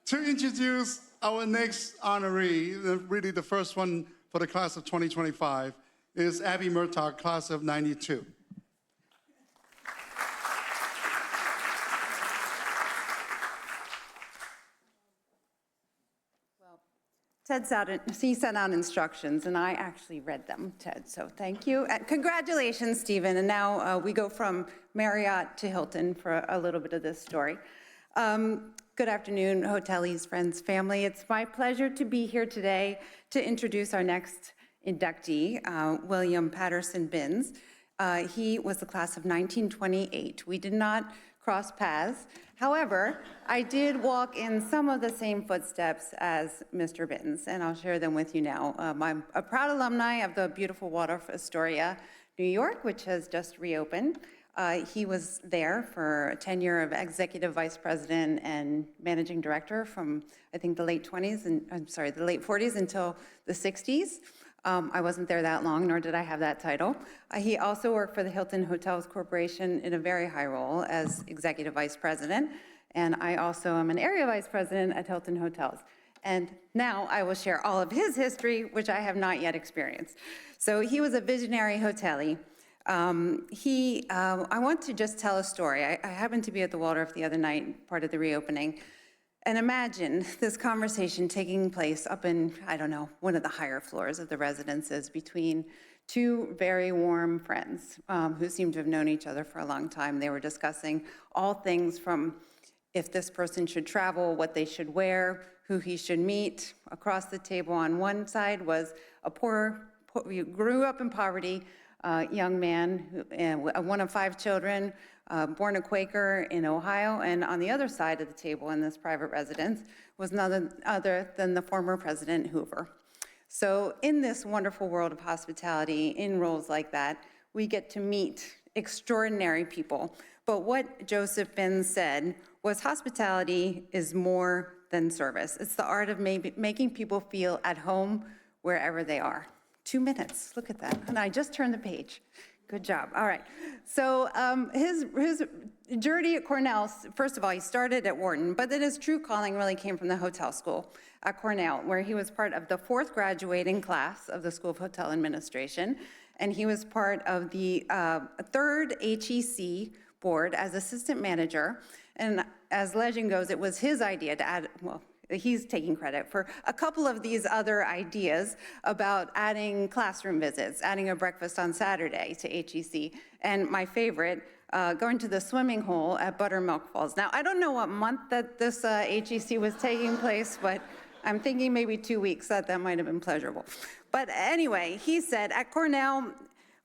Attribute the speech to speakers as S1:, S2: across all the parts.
S1: To introduce our next honoree, really the first one for the class of 2025, is Abby Murtagh, class of '92.
S2: He sent out instructions, and I actually read them, Ted, so thank you. And congratulations, Stephen. And now we go from Marriott to Hilton for a little bit of this story. Good afternoon, hoteliers, friends, family. It's my pleasure to be here today to introduce our next inductee, William Patterson Binns. He was the class of 1928. We did not cross paths. However, I did walk in some of the same footsteps as Mr. Binns, and I'll share them with you now. I'm a proud alumni of the beautiful Waldorf Astoria, New York, which has just reopened. He was there for a tenure of executive vice president and managing director from, I think, the late 40s until the 60s. I wasn't there that long, nor did I have that title. He also worked for the Hilton Hotels Corporation in a very high role as executive vice president. And I also am an area vice president at Hilton Hotels. And now I will share all of his history, which I have not yet experienced. So he was a visionary hotelier. I want to just tell a story. I happened to be at the Waldorf the other night, part of the reopening. And imagine this conversation taking place up in, I don't know, one of the higher floors of the residences between two very warm friends who seemed to have known each other for a long time. They were discussing all things from if this person should travel, what they should wear, who he should meet. Across the table on one side was a grew up in poverty, young man, one of 5 children, born a Quaker in Ohio, and on the other side of the table in this private residence was none other than the former President Hoover. So in this wonderful world of hospitality, in roles like that, we get to meet extraordinary people. But what Joseph Binns said was hospitality is more than service. It's the art of making people feel at home wherever they are. 2 minutes, look at that. And I just turned the page. Good job, all right. So his journey at Cornell, first of all, he started at Wharton, but then his true calling really came from the hotel school at Cornell, where he was part of the 4th graduating class of the School of Hotel Administration, and he was part of the 3rd HEC board as assistant manager. And as legend goes, it was his idea to add, well, he's taking credit for a couple of these other ideas about adding classroom visits, adding a breakfast on Saturday to HEC, and my favorite, going to the swimming hole at Buttermilk Falls. Now, I don't know what month that this HEC was taking place, but I'm thinking maybe 2 weeks, that might have been pleasurable. But anyway, he said at Cornell,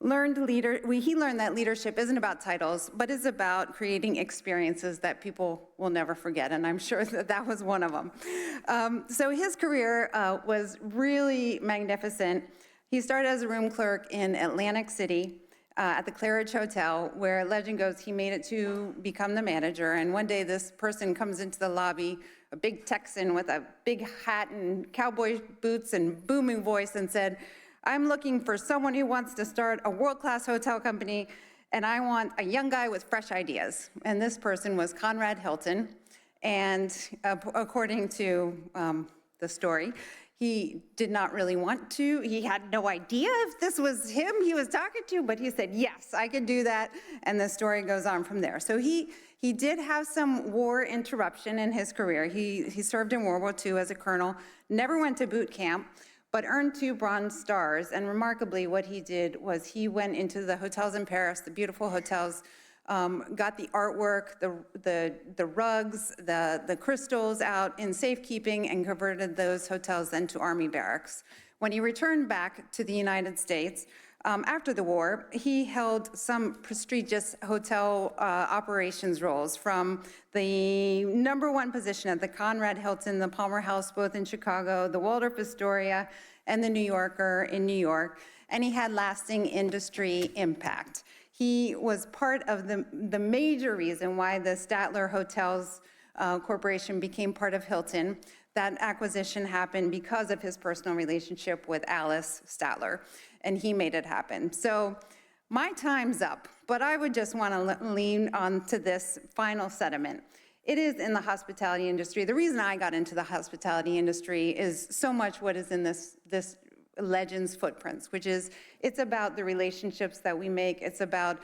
S2: he learned that leadership isn't about titles, but is about creating experiences that people will never forget, and I'm sure that was one of them. So his career was really magnificent. He started as a room clerk in Atlantic City at the Claridge Hotel, where legend goes he made it to become the manager, and one day this person comes into the lobby, a big Texan with a big hat and cowboy boots and booming voice, and said, "I'm looking for someone who wants to start a world-class hotel company, and I want a young guy with fresh ideas." And this person was Conrad Hilton. And according to the story, he did not really want to. He had no idea if this was him he was talking to, but he said, yes, I could do that. And the story goes on from there. So he did have some war interruption in his career. He served in World War II as a colonel, never went to boot camp, but earned 2 Bronze Stars. And remarkably, what he did was he went into the hotels in Paris, the beautiful hotels, got the artwork, the rugs, the crystals out in safekeeping, and converted those hotels then to Army barracks. When he returned back to the United States, after the war, he held some prestigious hotel operations roles, from the #1 position at the Conrad Hilton, the Palmer House, both in Chicago, the Waldorf Astoria, and the New Yorker in New York, and he had lasting industry impact. He was part of the major reason why the Statler Hotels Corporation became part of Hilton. That acquisition happened because of his personal relationship with Alice Statler, and he made it happen. So my time's up, but I would just want to lean on to this final sentiment. It is in the hospitality industry. The reason I got into the hospitality industry is so much what is in this Legends footprints, which is, it's about the relationships that we make. It's about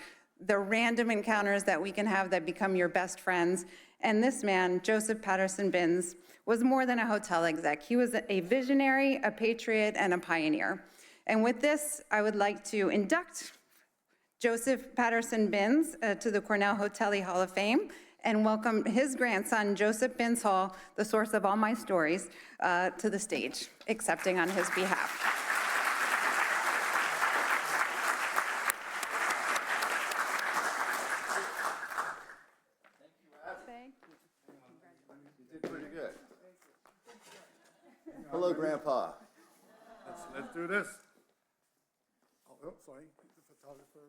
S2: the random encounters that we can have that become your best friends. And this man, Joseph Patterson Binns, was more than a hotel exec. He was a visionary, a patriot, and a pioneer. And with this, I would like to induct Joseph Patterson Binns to the Cornell Hotelli Hall of Fame and welcome his grandson, Joseph Binns Hall, the source of all my stories, to the stage, accepting on his behalf.
S3: You did pretty good. Hello, Grandpa.
S1: Let's do this. Oh, sorry, the photographer.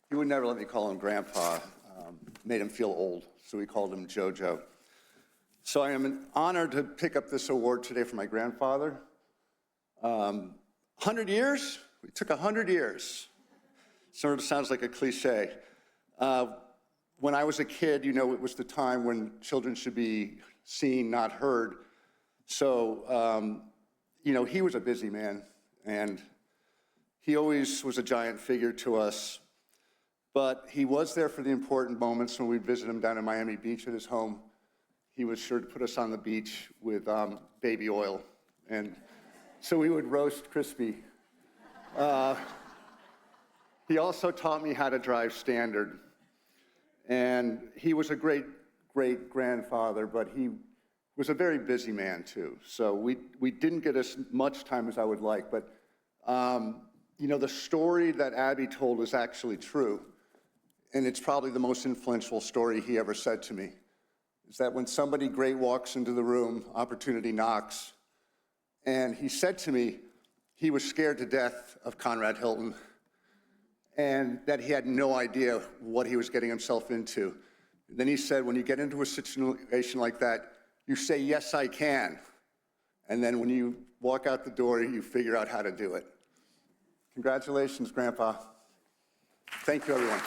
S3: He would never let me call him Grandpa. Made him feel old, so we called him JoJo. So I am honored to pick up this award today for my grandfather. 100 years? It took 100 years. Sort of sounds like a cliche. When I was a kid, it was the time when children should be seen, not heard. So, he was a busy man, and he always was a giant figure to us. But he was there for the important moments when we'd visit him down in Miami Beach at his home. He was sure to put us on the beach with baby oil, and so we would roast crispy. He also taught me how to drive standard. And he was a great, great grandfather, but he was a very busy man too. So we didn't get as much time as I would like, but the story that Abby told is actually true. And it's probably the most influential story he ever said to me, is that when somebody great walks into the room, opportunity knocks. And he said to me, he was scared to death of Conrad Hilton, and that he had no idea what he was getting himself into. Then he said, when you get into a situation like that, you say, yes, I can. And then when you walk out the door, you figure out how to do it. Congratulations, Grandpa. Thank you, everyone.